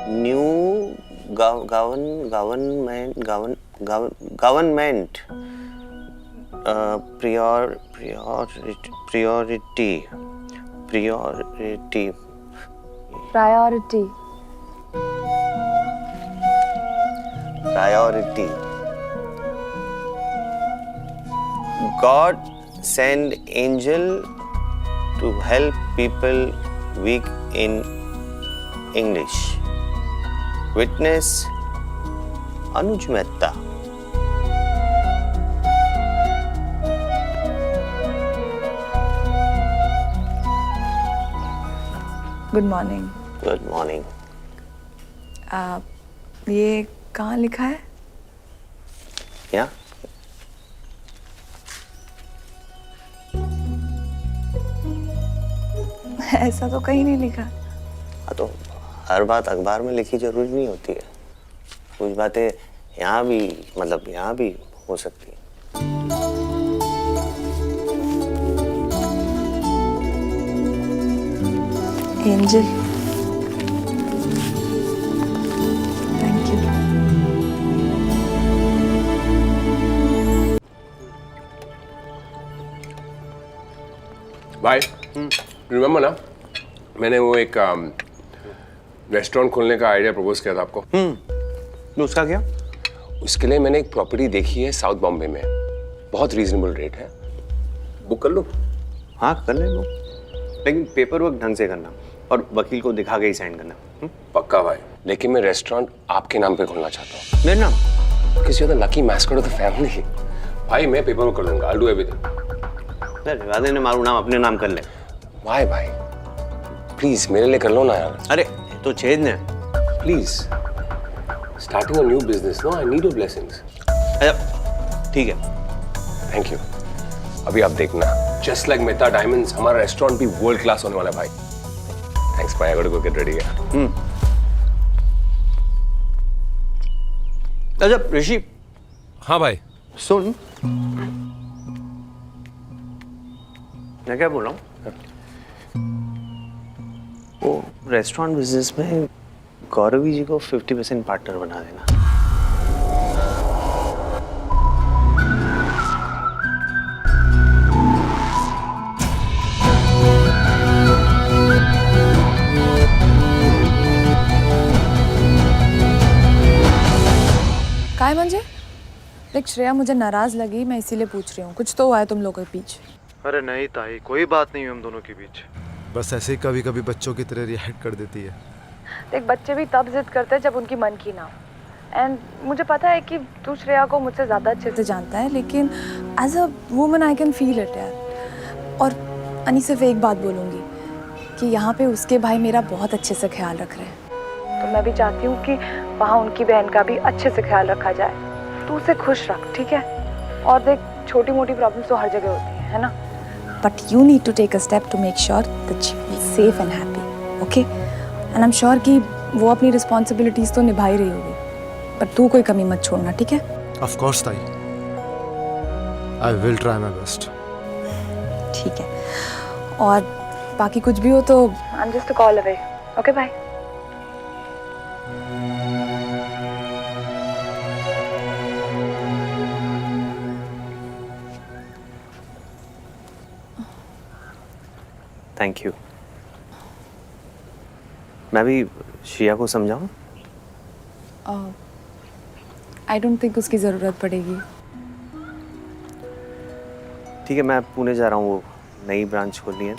new government priority. God send angel to help people weak in English. Witness Anuj Mehta. Good morning. Good morning. ये कहाँ लिखा है? यहाँ। ऐसा तो कहीं नहीं लिखा। हाँ तो हर बात अखबार में लिखी जरूरी नहीं होती है। कुछ बातें यहाँ भी मतलब यहाँ भी हो सकती है। Angel, thank you. भाई, रिमेम्बर ना, मैंने वो एक रेस्टोरेंट खोलने का आइडिया प्रपोज किया था आपको। तो उसका क्या? उसके लिए मैंने एक प्रॉपर्टी देखी है साउथ बॉम्बे में, बहुत रीजनेबल रेट है, बुक कर लो। हाँ कर ले लो, लेकिन पेपर वर्क ढंग से करना और वकील को दिखा के ही साइन करना। पक्का भाई, लेकिन मैं रेस्टोरेंट आपके नाम पे खोलना चाहता हूँ। मेरा नाम? Because you're the lucky mascot of the family. भाई मैं पेपर वर्क कर दूंगा, I'll do everything. वादे ने मारू नाम अपने नाम कर ले। Why भाई? Please मेरे लिए कर लो ना यार। अरे तो छेद ने। Please. Starting a new business, no? I need your blessings. अच्छा ठीक है। Thank you. अभी आप देखना, just like Mehta Diamonds, हमारा रेस्टोरेंट भी वर्ल्ड क्लास होने वाला है भाई। Thanks भाई, I gotta go get ready है। अच्छा ऋषि। हाँ भाई। सुन, मैं क्या बोल रहा हूँ, वो रेस्टोरेंट बिजनेस में गौरवी जी को 50% पार्टनर बना देना। काय म्हणजे? देख श्रेया, मुझे नाराज लगी, मैं इसीलिए पूछ रही हूँ। कुछ तो हुआ है तुम लोगों के बीच? अरे नहीं ताई, कोई बात नहीं है हम दोनों के बीच। बस ऐसे ही कभी कभी बच्चों की तरह रिएक्ट कर देती है। देख, बच्चे भी तब जिद करते हैं जब उनकी मन की ना हो। एंड मुझे पता है कि तू श्रेया को मुझसे ज़्यादा अच्छे से जानता है, लेकिन as a woman I can feel it यार। और अनी, सिर्फ एक बात बोलूँगी कि यहाँ पे उसके भाई मेरा बहुत अच्छे से ख्याल रख रहे हैं, तो मैं भी चाहती हूँ कि वहाँ उनकी बहन का भी अच्छे से ख्याल रखा जाए। तू उसे खुश रख, ठीक है? और देख, छोटी मोटी प्रॉब्लम्स तो हर जगह होती है ना? But you need to take a step to make sure that she is safe and happy, okay? And I am sure कि वो अपनी रिस्पॉन्सिबिलिटीज तो निभा ही रही होगी, पर तू कोई कमी मत छोड़ना, ठीक है? ऑफ कोर्स ताई, I will try my best. ठीक है, और बाकी कुछ भी हो तो I am just a call away, okay? Bye. Thank you. मैं भी श्रेया को समझाऊं? आई डोंट थिंक उसकी ज़रूरत पड़ेगी। ठीक है, मैं पुणे जा रहा हूँ, वो नई ब्रांच खोलनी है।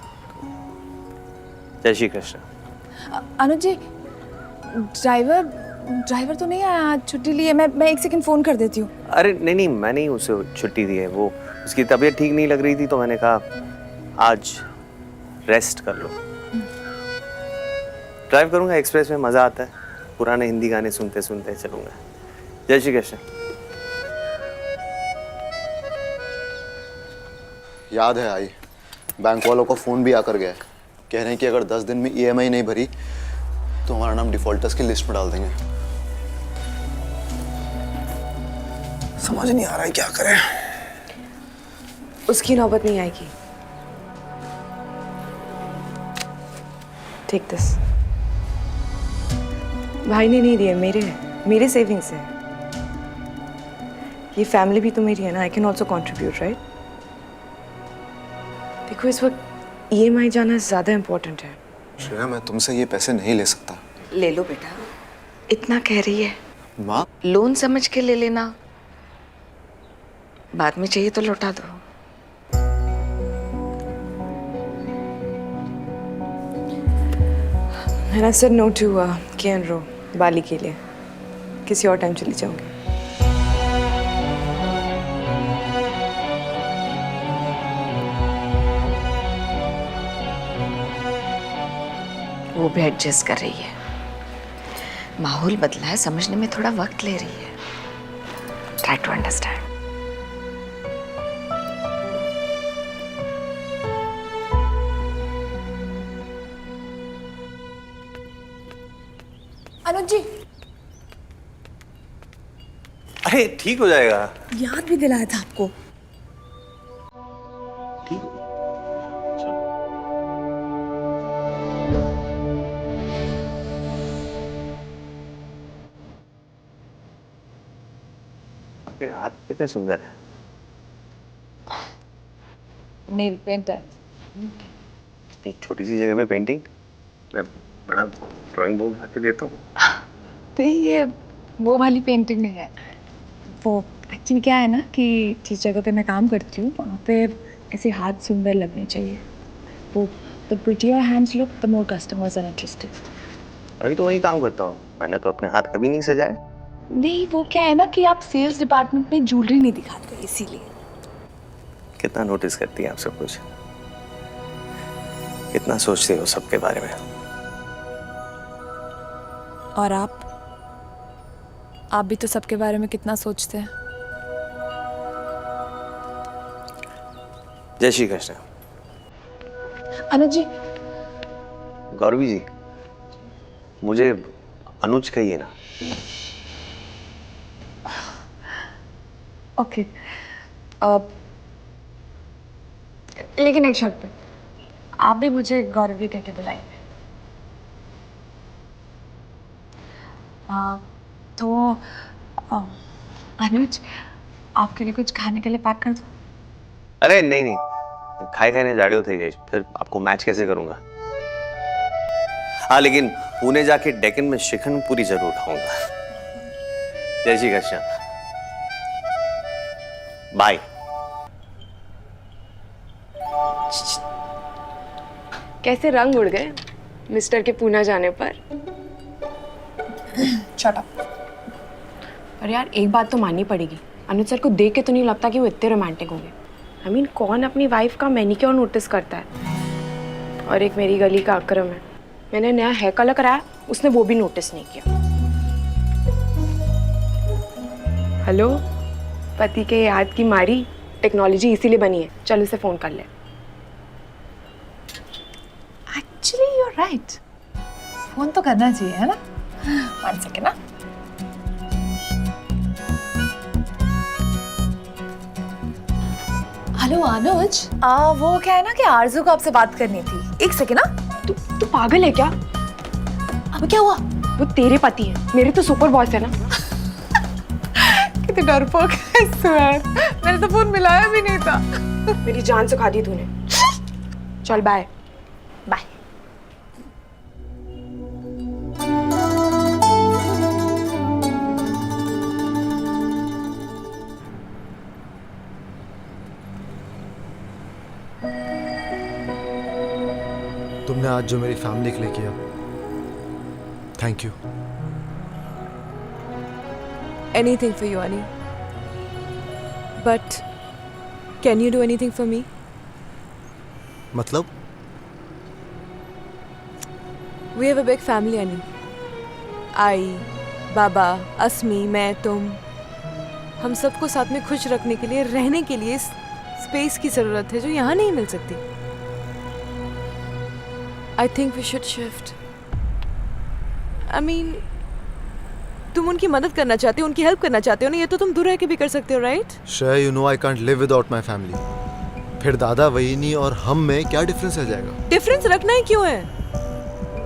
जय श्री कृष्ण। अनुज जी, ड्राइवर तो नहीं आया आज, छुट्टी ली है। मैं एक सेकंड फ़ोन कर देती हूँ। अरे नहीं, मैंने ही उसे छुट्टी दी है। वो उसकी तबीयत ठीक नहीं लग रही थी, तो मैंने कहा आज रेस्ट कर लो। ड्राइव करूंगा, एक्सप्रेस में मजा आता है, पुराने हिंदी गाने सुनते सुनते चलूंगा। जय श्री कृष्ण। याद है आई, बैंक वालों को फोन भी आकर गया है, कह रहे हैं कि अगर 10 दिन में ईएमआई नहीं भरी तो हमारा नाम डिफॉल्टर्स की लिस्ट में डाल देंगे। समझ नहीं आ रहा है क्या करें। उसकी नौबत नहीं आएगी। Take this. भाई ने नहीं दिए, मेरे सेविंग्स है। ये फैमिली भी तो मेरी है ना, I can also contribute, right? देखो इस वक्त EMI जाना ज़्यादा इम्पोर्टेंट है। श्रेया, मैं तुमसे ये पैसे नहीं ले सकता। ले लो बेटा, इतना कह रही है। माँ, लोन समझ के ले लेना, बाद में चाहिए तो लौटा दो। And I said no to Kian Ro, बाली के लिए। किसी और टाइम चली जाऊंगी। वो भी एडजस्ट कर रही है। माहौल बदला है, समझने में थोड़ा वक्त ले रही है। Try to understand. Anuj ji, अरे ठीक हो जाएगा। याद भी दिलाया था आपको। आपके हाथ कितने सुंदर है। नेल पेंट है। एक छोटी सी जगह में पेंटिंग, मैं बड़ा ड्राइंग बोर्ड ला के देता हूँ। तो ये वो वाली पेंटिंग नहीं है। वो एक्चुअली क्या है ना कि जिस जगह पे मैं काम करती हूँ वहाँ पे ऐसे हाथ सुंदर लगने चाहिए। वो the prettier hands look the more customers are interested. अभी तो वही काम करता हूँ, मैंने तो अपने हाथ कभी नहीं सजाए। नहीं, वो क्या है ना कि आप सेल्स डिपार्टमेंट में ज्वेलरी नहीं दिखाते, इसीलिए। कितना नोटिस करती है आप सब कुछ, कितना सोचते हो सबके बारे में। और आप भी तो सबके बारे में कितना सोचते हैं। जय श्री कृष्ण। अनुज जी, गौरवी जी, मुझे अनुज कहिए ना। ओके। लेकिन एक शर्त पे, आप भी मुझे गौरवी कह के बुलाएंगे। तो अनुज, आपके लिए कुछ खाने के लिए पैक कर दो। अरे नहीं नहीं, खाए खाने जाड़े थे गए, फिर आपको मैच कैसे करूंगा। हाँ, लेकिन पुणे जाके डेक्कन में शिखंड पूरी जरूर खाऊंगा। जय श्री कृष्ण, बाय। कैसे रंग उड़ गए मिस्टर के पूना जाने पर। Shut up. पर यार एक बात तो माननी पड़ेगी, अनुज सर को देख के तो नहीं लगता कि वो इतने रोमांटिक होंगे। आई मीन कौन अपनी वाइफ का मैनिक्योर नोटिस करता है। और एक मेरी गली का अकरम है, मैंने नया हेयर कलर कराया, उसने वो भी नोटिस नहीं किया। हेलो, पति के याद की मारी, टेक्नोलॉजी इसीलिए बनी है। चल उसे फोन कर ले। Actually you are right, phone तो करना चाहिए, है ना। 1 सेकेंड ना। हेलो अनुज, वो क्या है ना कि आरजू को आपसे बात करनी थी। 1 सेकेंड ना। तू पागल है क्या? अब क्या हुआ? वो तेरे पति है, मेरे तो सुपर बॉस है ना। कितने डरपोक है, स्वेयर। मैंने तो फोन मिलाया भी नहीं था। मेरी जान सुखा दी तूने। चल बाय। बाय। तुमने आज जो मेरी फैमिली के लिए किया, thank you. Anything for you, Ani. But can you do anything for me? मतलब? We have a big family, Ani. आई, बाबा, अस्मी, मैं, तुम, हम सबको साथ में खुश रखने के लिए, रहने के लिए स्पेस की ज़रूरत है जो यहाँ नहीं मिल सकती। I think we should shift. I mean, तुम उनकी मदद करना चाहते हो, उनकी हेल्प करना चाहते हो ना, ये तो तुम दूर रह के भी कर सकते हो, right? Shreya, you know I can't live without my family. फिर दादा, वहीनी और हम में क्या डिफरेंस रह जाएगा? डिफरेंस रखना ही क्यों है?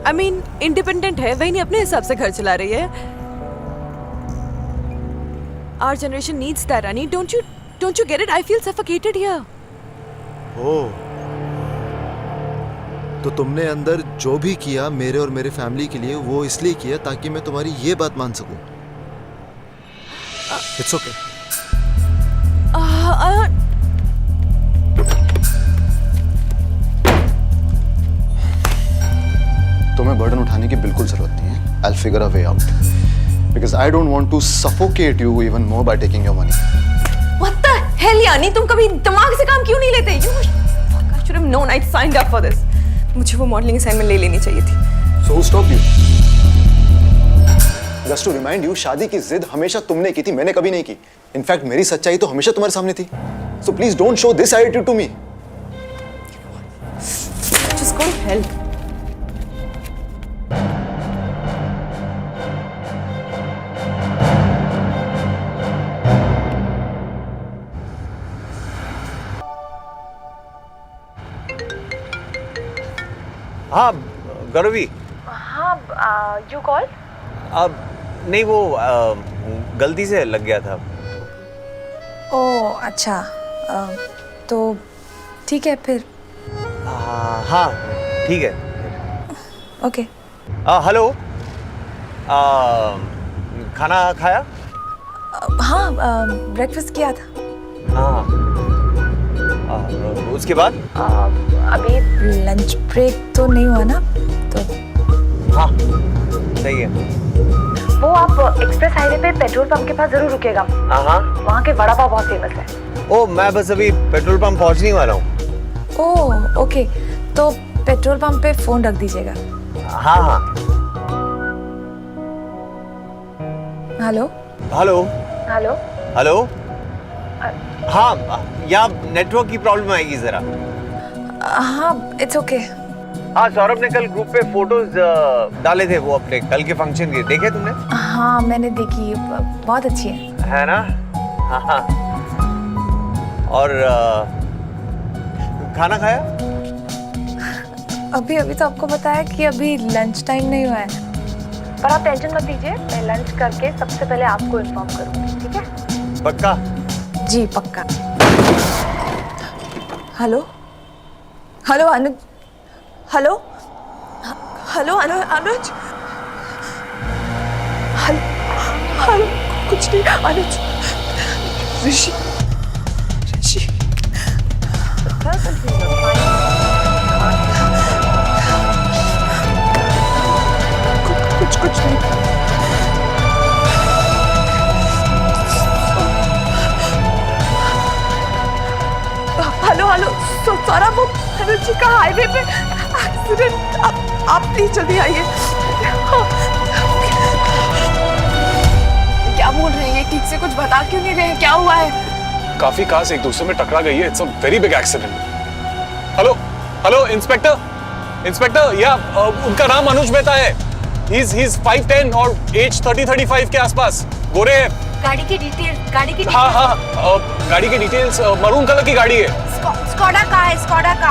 आई मीन इंडिपेंडेंट है, वही नहीं अपने हिसाब से घर चला रही है. Our generation needs that, Annie. Don't you get it? I feel suffocated here. ओह, तो तुमने अंदर जो भी किया मेरे और मेरे फैमिली के लिए वो इसलिए किया ताकि मैं तुम्हारी ये बात मान सकूं. It's okay. तुम्हें बर्डन उठाने की बिल्कुल जरूरत नहीं है. I'll figure a way out. Because I don't want to suffocate you even more by taking your money. What the hell, यानी तुम कभी दिमाग से काम क्यों नहीं लेते? I should have known I'd signed up for this. मुझे वो मॉडलिंग असाइनमेंट ले लेनी चाहिए थी. So who stopped you? Just to remind you, शादी की जिद हमेशा तुमने की थी, मैंने कभी नहीं की. In fact, मेरी सच्चाई तो हमेशा तुम्हारे सामने थी. So please don't show this attitude to me. Just go to hell. हाँ गौरवी. हाँ, यू कॉल? अब नहीं, वो गलती से लग गया था. ओह अच्छा, तो ठीक है फिर. हाँ ठीक है. ओके. हेलो. खाना खाया? हाँ, ब्रेकफास्ट किया था. हाँ. उसके बाद? अभी लंच ब्रेक तो नहीं हुआ ना, तो हाँ सही है. वो आप एक्सप्रेस हाईवे पे पेट्रोल पंप के पास जरूर रुकेगा. हाँ. वहाँ के वड़ा पाव बहुत फेमस है. ओ, मैं बस अभी पेट्रोल पंप पहुँचने वाला हूँ. ओह ओके, तो पेट्रोल पंप पे फोन रख दीजिएगा. हाँ. Hello hello. हेलो. हेलो. हाँ, यहाँ नेटवर्क की प्रॉब्लम आएगी जरा. हाँ इट्स ओके. हाँ, सौरभ ने कल ग्रुप पे फोटोज डाले थे वो अपने कल के फंक्शन के. देखे तुमने? हाँ मैंने देखी, बहुत अच्छी है ना? हाँ. और खाना खाया? अभी तो आपको बताया कि अभी लंच टाइम नहीं हुआ है. पर आप टेंशन मत लीजिए, मैं लंच करके सबसे पहले आपको इन्फॉर्म करूँगी. ठीक है? पक्का? जी पक्का. हेलो हेलो अनुज. हेलो हेलो अनुज. हेलो कुछ नहीं अनुज. ऋषि कुछ नहीं. हेलो सौरभ, वो अनुज जी का हाईवे पे एक्सीडेंट. आप प्लीज जल्दी आइए. क्या बोल रहे हैं? ठीक से कुछ बता क्यों नहीं रहे? क्या हुआ है? काफी कार्स एक दूसरे में टकरा गई है. It's a very big accident. Hello inspector, या उनका नाम अनुज मेहता है. ही इज 5'10" और एज 30-35 के आसपास. गोरे हैं. गाड़ी की डिटेल. हाँ, गाड़ी की डिटेल्स मरून कलर की गाड़ी है. स्कोडा का.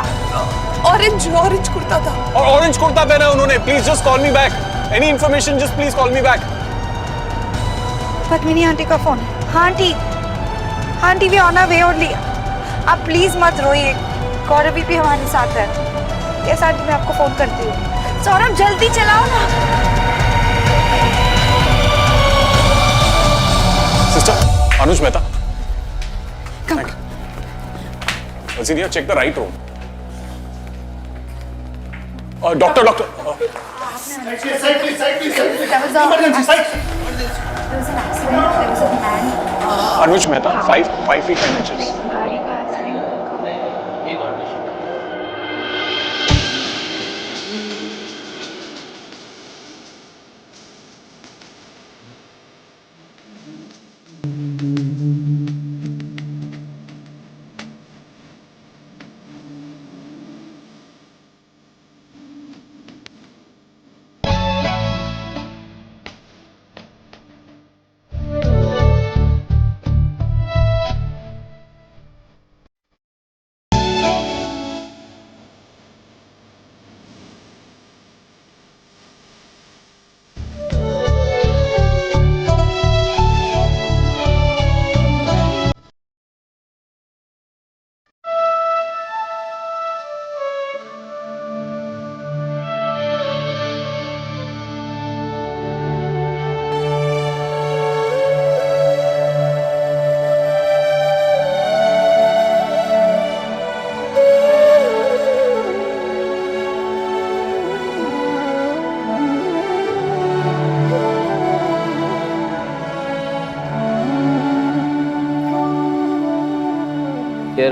ऑरेंज कुर्ता था. और ऑरेंज कुर्ता पहना है उन्होंने. Please just call me back. Any information, just please call me back. Padmini aunty का फोन. हाँ aunty we on a way only. आप प्लीज मत रोइए, गौरवी भी हमारे साथ है. यस आंटी, मैं आपको फोन करती हूँ. सौरभ जल्दी चलाओ ना. Sister, Anuj Mehta. Senior, check the right room. Doctor. Anuj Mehta, 5 feet 10 inches.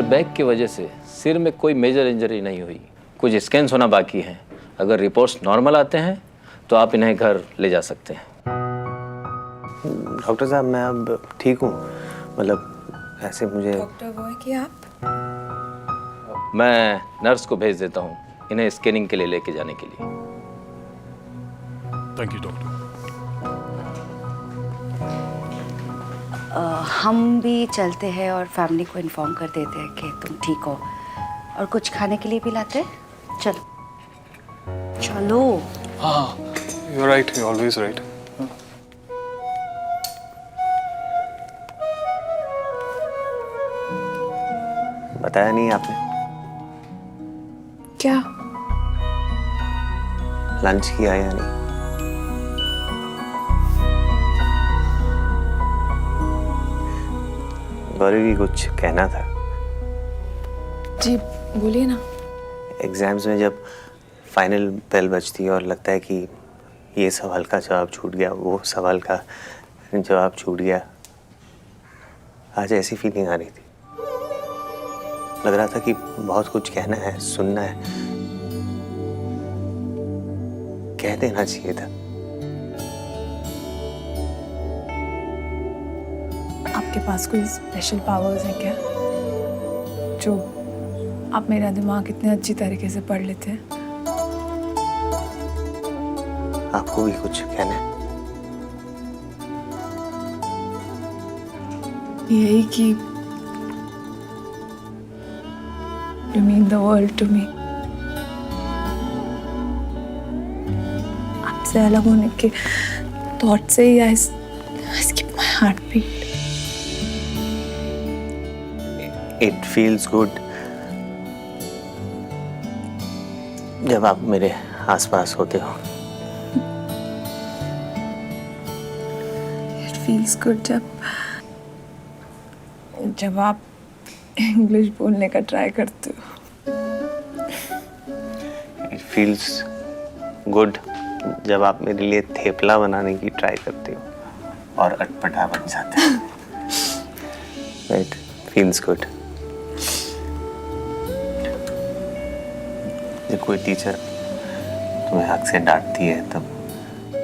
Airbag की वजह से सिर में कोई मेजर इंजरी नहीं हुई। कुछ स्कैन्स होना बाकी हैं। अगर रिपोर्ट्स नॉर्मल आते हैं तो आप इन्हें घर ले जा सकते हैं। डॉक्टर साहब मैं अब ठीक हूँ, मतलब ऐसे मुझे। डॉक्टर वो है कि आप? मैं नर्स को भेज देता हूँ इन्हें स्कैनिंग के लिए लेके जाने के लिए। Thank you doctor. हम भी चलते हैं और फैमिली को इन्फॉर्म कर देते हैं कि तुम ठीक हो, और कुछ खाने के लिए भी लाते हैं। चलो चलो। हाँ, you're right, you're always right. बताया नहीं आपने? क्या? लंच किया या नहीं? गौरी भी कुछ कहना था। जी बोलिए ना। एग्जाम्स में जब फाइनल बेल बजती है और लगता है कि ये सवाल का जवाब छूट गया, वो सवाल का जवाब छूट गया, आज ऐसी फीलिंग आ रही थी। लग रहा था कि बहुत कुछ कहना है, सुनना है, कह देना चाहिए था। आपके पास कोई स्पेशल पावर्स हैं क्या, जो आप मेरा दिमाग इतने अच्छी तरीके से पढ़ लेते हैं? आपको भी कुछ कहना है? यही कि you mean the world to me. आपसे अलग होने के थॉट से ही I skip my heartbeat. It feels good जब आप मेरे आसपास होते हो। It feels good जब आप इंग्लिश बोलने का ट्राई करते हो। It feels good जब आप मेरे लिए थेपला बनाने की ट्राई करते हो और अटपटा बन जाते हो। It feels good जब कोई टीचर तुम्हें हक से डांटती है तब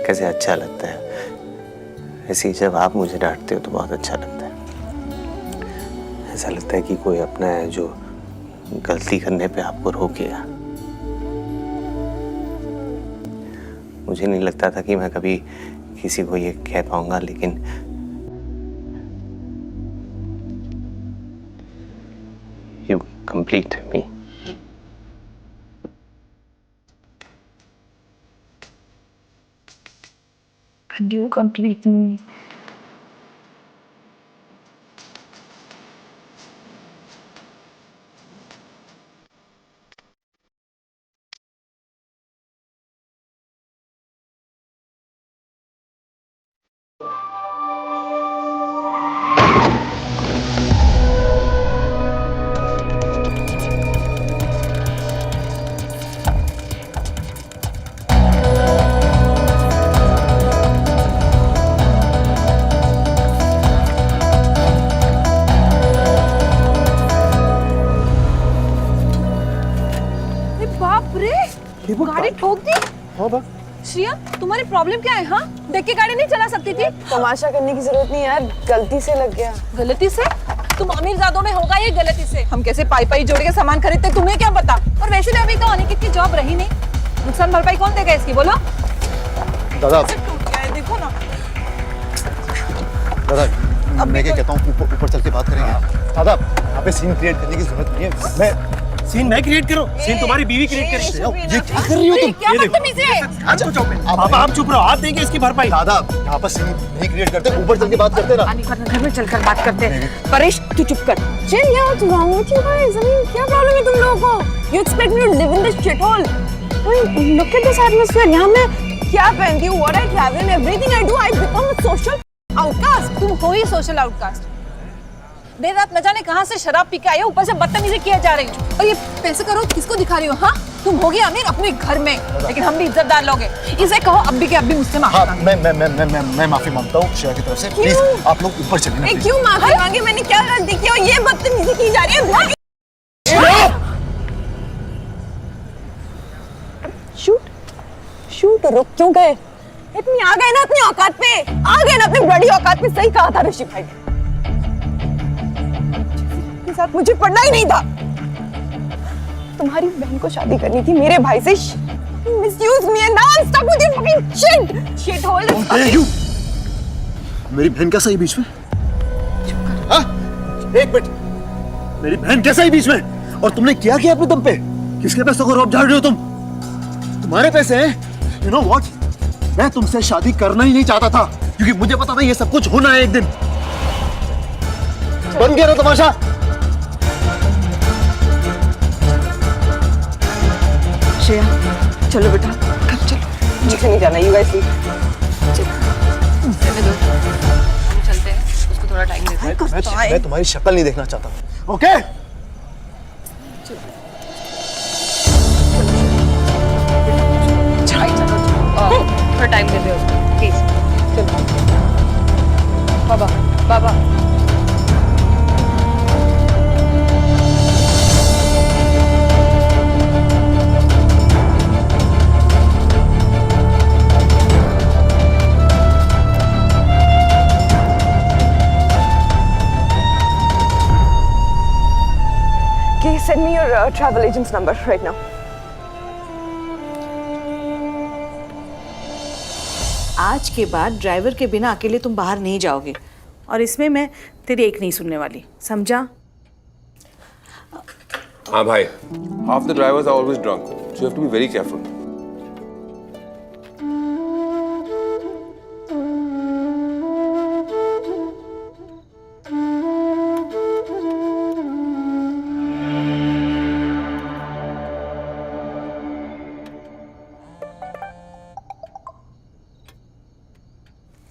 कैसे अच्छा लगता है, ऐसे ही जब आप मुझे डांटते हो तो बहुत अच्छा लगता है। ऐसा लगता है कि कोई अपना है जो गलती करने पे आपको रोकेगा। मुझे नहीं लगता था कि मैं कभी किसी को ये कह पाऊंगा, लेकिन you complete me. And you complete me. गाड़ी ठोक दी। श्रिया तुम्हारी प्रॉब्लम क्या है? हाँ, देख के गाड़ी नहीं चला सकती थी? तमाशा करने की जरूरत नहीं यार, गलती से लग गया। गलती से? तुम अमीरजादों में होगा ये गलती से। हम कैसे पाई पाई जोड़ के सामान खरीदते तुम्हें क्या पता? और वैसे भी अभी तो अनिकेत की जॉब रही नहीं, नुकसान भरपाई कौन देगा इसकी बोलो? दादा टूट गया है देखो ना। दादा मैं क्या कहता हूँ, ऊपर चल के बात करेंगे। दादा यहाँ पे सीन क्रिएट करने की जरूरत नहीं है। मैं सीन मैं क्रिएट करूं? सीन तुम्हारी बीवी क्रिएट करी। ये क्या कर रही हो तुम? क्या बदतमीजी है? आप चुप रहो, हाथ देंगे इसकी भरपाई। दादा यहाँ पर सीन नहीं क्रिएट करते, ऊपर चल के बात करते ना। घर में चलकर बात करते हैं। परेश तू चुप कर। चिल यार, what's wrong with you guys? I mean क्या प्रॉब्लम है तुम लोगों को? You expect me to live in this shit hole? Look at this atmosphere. यहाँ मैं क्या पहनती हूँ, what I travel, everything I do, I become a social outcast. तुम हो ही सोशल आउटकास्ट। देर रात न जाने कहाँ से शराब पी के आए हो, ऊपर से बदतमीजी किया जा रही हो। और ये पैसे करो किसको दिखा रही हो? हाँ, तुम होगी अमीर अपने घर में, लेकिन हम भी इज्जतदार लोग हैं। इसे कहो अब्बी के अब्बी मुझसे माफी मांगे। मैं माफी मांगता हूँ श्रेया की तरफ से। प्लीज आप लोग ऊपर चलिए ना। क्यों माफी मांगे? मैंने क्या गलती की और ये बदतमीजी की जा रही है? क्यों तो रुक क्यों गए? इतनी आ गए ना अपनी औकात पे, आ गए ना अपनी बड़ी औकात पे। सही कहा था ऋषि भाई ने, के साथ मुझे पढ़ना ही नहीं था। तुम्हारी बहन को शादी करनी थी मेरे भाई से। Misuse me and now I am stuck with your fucking shit hole. मेरी बहन कैसा ही बीच में? हाँ? एक मिनट, मेरी बहन कैसा ही बीच में? और तुमने क्या किया अपने दम पे? किसके पैसों को रोब झाड़ रहे हो तुम? तुम्हारे पैसे हैं? यू नो व्हाट, मैं तुमसे शादी करना ही नहीं चाहता था, क्योंकि मुझे पता था ये सब कुछ होना है एक दिन। बन गया ना तमाशा? श्रेया चलो बेटा, कब चलो, मुझे नहीं जाना। यू गाइस चलते हैं, उसको थोड़ा टाइम देते हैं। मैं तुम्हारी शक्ल नहीं देखना चाहता। ओके? थोड़ा टाइम दे दो प्लीज। चलो बाबा बाबा। Can you send me your travel agent's number right now? आज के बाद ड्राइवर के बिना अकेले तुम बाहर नहीं जाओगे, और इसमें मैं तेरी एक नहीं सुनने वाली, समझा? हाँ भाई, half the drivers are always drunk, so you have to be very careful.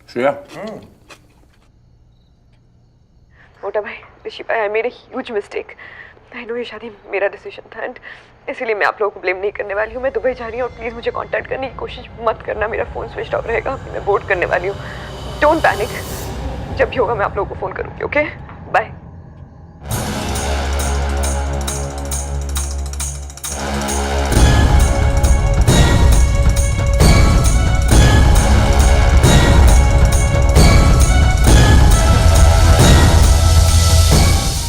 Shreya, मोटा भाई, ऋषि भाई, I made a huge mistake. I know ये शादी मेरा डिसीजन था, एंड इसीलिए मैं आप लोगों को ब्लेम नहीं करने वाली हूँ। मैं दुबई जा रही हूँ और प्लीज़ मुझे कांटेक्ट करने की कोशिश मत करना। मेरा फ़ोन स्विच ऑफ रहेगा, मैं बोर्ड करने वाली हूँ। डोंट पैनिक, जब भी होगा मैं आप लोगों को फ़ोन करूँगी। Okay, bye.